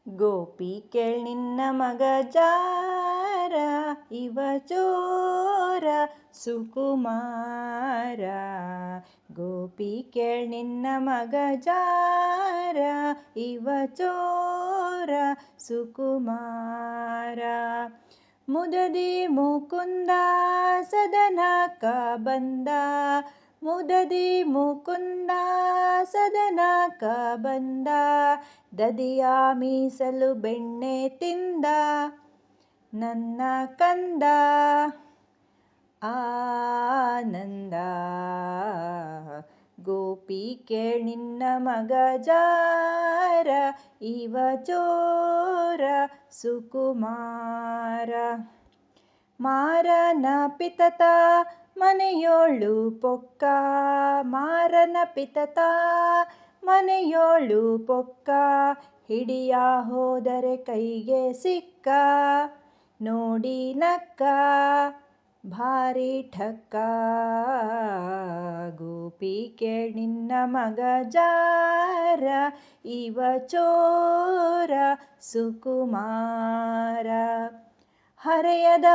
ಗೋಪಿ ನಿನ್ನ ಮಗ ಜಾರ, ಇವ ಚೋರ ಸುಕುಮಾರ. ಗೋಪಿ ನಿನ್ನ ಮಗ ಜಾರ, ಇವ ಚೋರ ಸುಕುಮಾರ. ಮುದದಿ ಮುಕುಂದ ಸದನಕ ಬಂದ, ಮುದದಿ ಮುಕುಂದ ಸದನಕ ಬಂದ. ದದಿಯ ಮೀಸಲು ಬೆಣ್ಣೆ ತಿಂದ ನನ್ನ ಕಂದ ಆನಂದ. ಗೋಪಿ ನಿನ್ನ ಮಗ ಜಾರ, ಇವ ಚೋರ ಸುಕುಮಾರ. ಮಾರನ ಪಿತತ ಮನೆಯೋಳು ಪೊಕ್ಕ, ಮಾರನ ಪಿತತ ಮನೆಯೋಳು ಪೊಕ್ಕ. ಹಿಡಿಯ ಹೋದರೆ ಕೈಗೆ ಸಿಕ್ಕ, ನೋಡಿ ನಕ್ಕ ಭಾರಿ ಠಕ್ಕ. ಗೋಪಿ ನಿನ್ನ ಮಗ ಜಾರ, ಇವ ಚೋರ ಸುಕುಮಾರ. ಹರೆಯದ